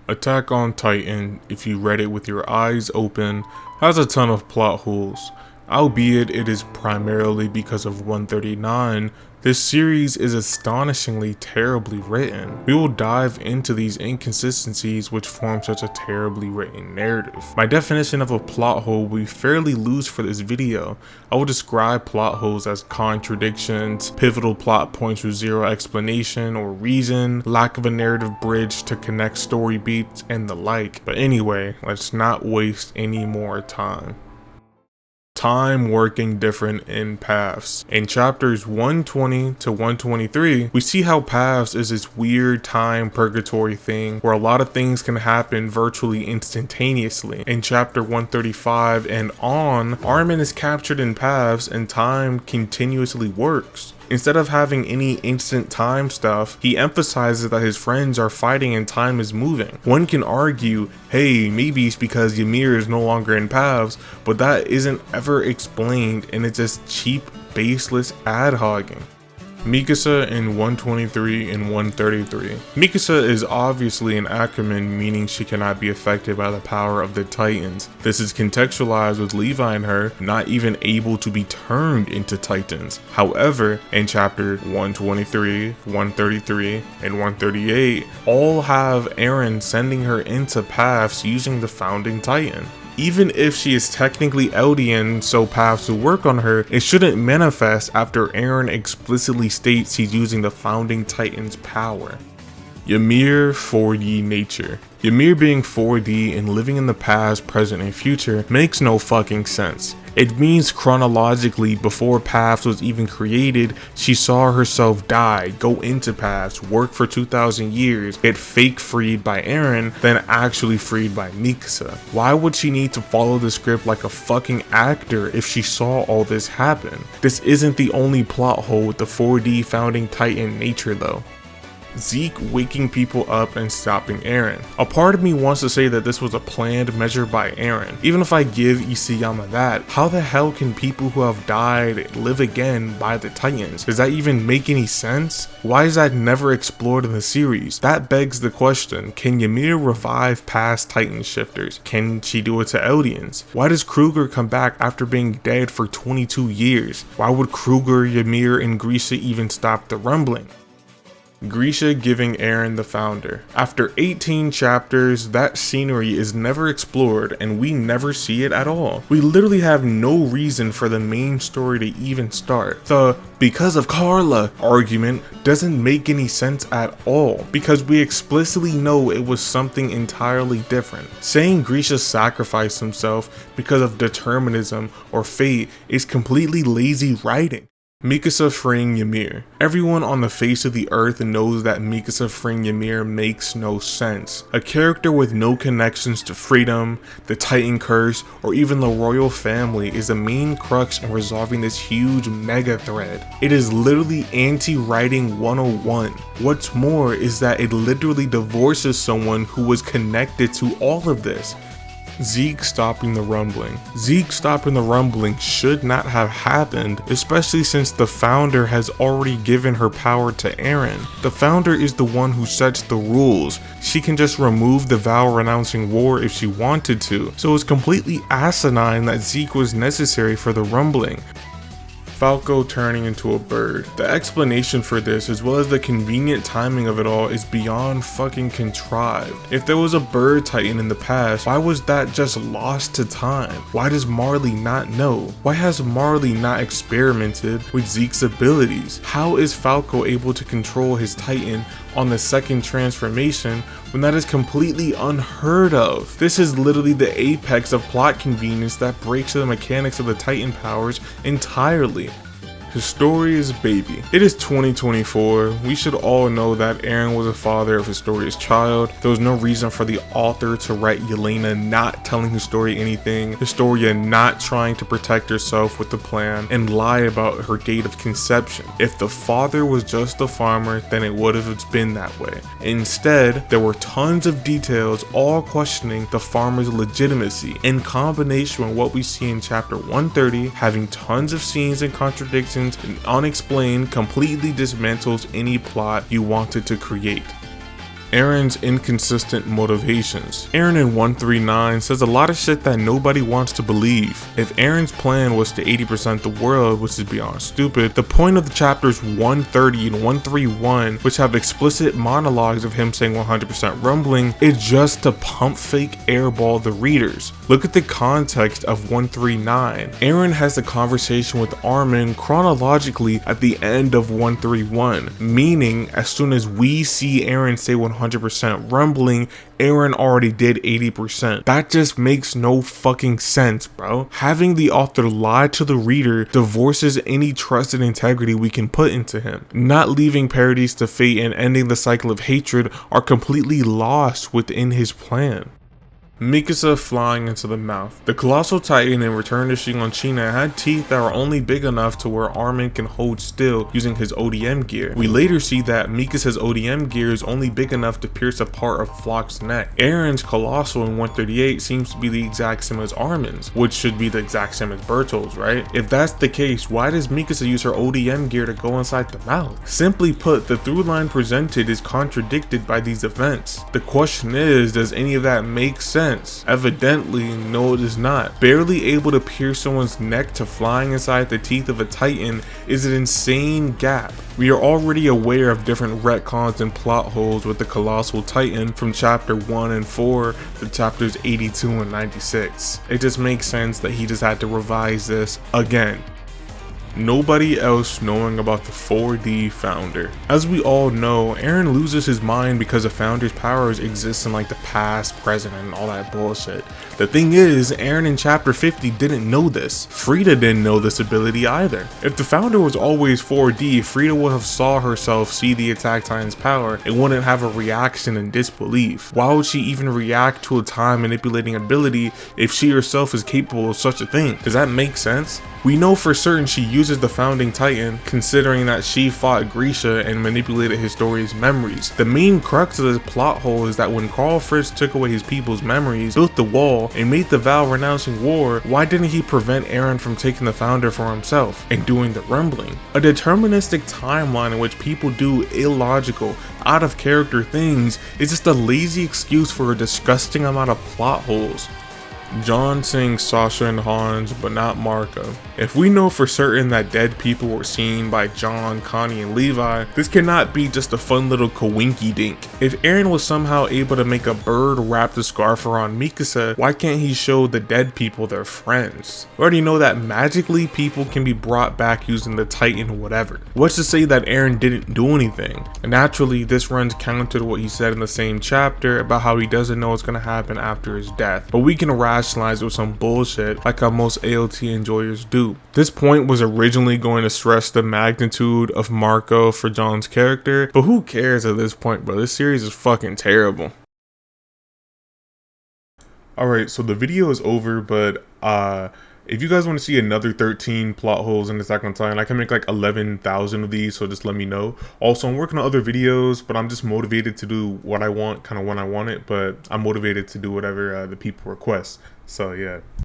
Attack on Titan, if you read it with your eyes open, has a ton of plot holes. Albeit it is primarily because of 139, this series is astonishingly terribly written. We will dive into these inconsistencies which form such a terribly written narrative. My definition of a plot hole will be fairly loose for this video. I will describe plot holes as contradictions, pivotal plot points with zero explanation or reason, lack of a narrative bridge to connect story beats, and the like. But anyway, let's not waste any more time. Time working different in paths. In chapters 120 to 123, we see how paths is this weird time purgatory thing where a lot of things can happen virtually instantaneously. In chapter 135 and on, Armin is captured in paths and time continuously works. Instead of having any instant time stuff, he emphasizes that his friends are fighting and time is moving. One can argue, hey, maybe it's because Ymir is no longer in paths, but that isn't ever explained and it's just cheap, baseless ad-hogging. Mikasa in 123 and 133. Mikasa is obviously an Ackerman, meaning she cannot be affected by the power of the Titans. This is contextualized with Levi and her not even able to be turned into Titans. However, in chapter 123, 133, and 138, all have Eren sending her into paths using the founding Titan. Even if she is technically Eldian, so paths will work on her, it shouldn't manifest after Eren explicitly states he's using the founding Titan's power. Ymir 4D nature. Ymir being 4D and living in the past, present, and future makes no fucking sense. It means chronologically, before paths was even created, she saw herself die, go into paths, work for 2,000 years, get fake freed by Eren, then actually freed by Mikasa. Why would she need to follow the script like a fucking actor if she saw all this happen? This isn't the only plot hole with the 4D founding Titan nature though. Zeke waking people up and stopping Eren. A part of me wants to say that this was a planned measure by Eren. Even if I give Isayama that, how the hell can people who have died live again by the Titans? Does that even make any sense? Why is that never explored in the series? That begs the question, can Ymir revive past Titan shifters? Can she do it to Eldians? Why does Kruger come back after being dead for 22 years? Why would Kruger, Ymir, and Grisha even stop the rumbling? Grisha giving Eren the founder. After 18 chapters, that scenery is never explored and we never see it at all. We literally have no reason for the main story to even start. The because of Carla argument doesn't make any sense at all because we explicitly know it was something entirely different. Saying Grisha sacrificed himself because of determinism or fate is completely lazy writing. Mikasa freeing Ymir. Everyone on the face of the earth knows that Mikasa freeing Ymir makes no sense. A character with no connections to freedom, the Titan curse, or even the royal family is the main crux in resolving this huge mega thread. It is literally anti-writing 101. What's more is that it literally divorces someone who was connected to all of this. Zeke stopping the rumbling. Zeke stopping the rumbling should not have happened, especially since the founder has already given her power to Eren. The founder is the one who sets the rules. She can just remove the vow renouncing war if she wanted to, so it's completely asinine that Zeke was necessary for the rumbling. Falco turning into a bird. The explanation for this, as well as the convenient timing of it all, is beyond fucking contrived. If there was a bird titan in the past, why was that just lost to time? Why does Marley not know? Why has Marley not experimented with Zeke's abilities? How is Falco able to control his titan on the second transformation when that is completely unheard of? This is literally the apex of plot convenience that breaks the mechanics of the Titan powers entirely. Historia's baby. It is 2024. We should all know that Eren was the father of Historia's child. There was no reason for the author to write Yelena not telling Historia anything, Historia not trying to protect herself with the plan, and lie about her date of conception. If the father was just a farmer, then it would have been that way. Instead, there were tons of details all questioning the farmer's legitimacy, in combination with what we see in chapter 130, having tons of scenes and contradictions and unexplained completely dismantles any plot you wanted to create. Eren's inconsistent motivations. Eren in 139 says a lot of shit that nobody wants to believe. If Eren's plan was to 80% the world, which is beyond stupid, the point of the chapters 130 and 131, which have explicit monologues of him saying 100% rumbling, is just to pump fake airball the readers. Look at the context of 139. Eren has the conversation with Armin chronologically at the end of 131, meaning as soon as we see Eren say 100% rumbling, Eren already did 80%. That just makes no fucking sense, bro. Having the author lie to the reader divorces any trust and integrity we can put into him. Not leaving parodies to fate and ending the cycle of hatred are completely lost within his plan. Mikasa flying into the mouth. The Colossal Titan in Return to Shiganshina had teeth that are only big enough to where Armin can hold still using his ODM gear. We later see that Mikasa's ODM gear is only big enough to pierce a part of Floch's neck. Eren's Colossal in 138 seems to be the exact same as Armin's, which should be the exact same as Bertolt's, right? If that's the case, why does Mikasa use her ODM gear to go inside the mouth? Simply put, the through line presented is contradicted by these events. The question is, does any of that make sense? Evidently, no it does not. Barely able to pierce someone's neck to flying inside the teeth of a Titan is an insane gap. We are already aware of different retcons and plot holes with the Colossal Titan from chapter 1 and 4 to chapters 82 and 96. It just makes sense that he just had to revise this again. Nobody else knowing about the 4D founder. As we all know, Eren loses his mind because the founder's powers exist in like the past, present, and all that bullshit. The thing is, Eren in chapter 50 didn't know this. Frieda didn't know this ability either. If the founder was always 4D, Frieda would have saw herself see the Attack Titan's power and wouldn't have a reaction in disbelief. Why would she even react to a time manipulating ability if she herself is capable of such a thing? Does that make sense? We know for certain she uses the founding Titan, considering that she fought Grisha and manipulated Historia's memories. The main crux of this plot hole is that when Karl Fritz took away his people's memories, built the wall, and made the vow renouncing war, why didn't he prevent Eren from taking the founder for himself and doing the rumbling? A deterministic timeline in which people do illogical, out of character things is just a lazy excuse for a disgusting amount of plot holes. John saying Sasha and Hans, but not Marco. If we know for certain that dead people were seen by John, Connie, and Levi, this cannot be just a fun little coinky dink. If Eren was somehow able to make a bird wrap the scarf around Mikasa, why can't he show the dead people their friends? We already know that magically people can be brought back using the Titan or whatever. What's to say that Eren didn't do anything? And naturally, this runs counter to what he said in the same chapter about how he doesn't know what's going to happen after his death, but we can rationalize with some bullshit like how most AOT enjoyers do. This point was originally going to stress the magnitude of Marco for John's character, but who cares at this point, bro? This series is fucking terrible. Alright, so the video is over, but if you guys want to see another 13 plot holes in Attack on Titan, I can make like 11,000 of these, so just let me know. Also, I'm working on other videos, but I'm just motivated to do what I want, kind of when I want it, but I'm motivated to do whatever the people request. So yeah.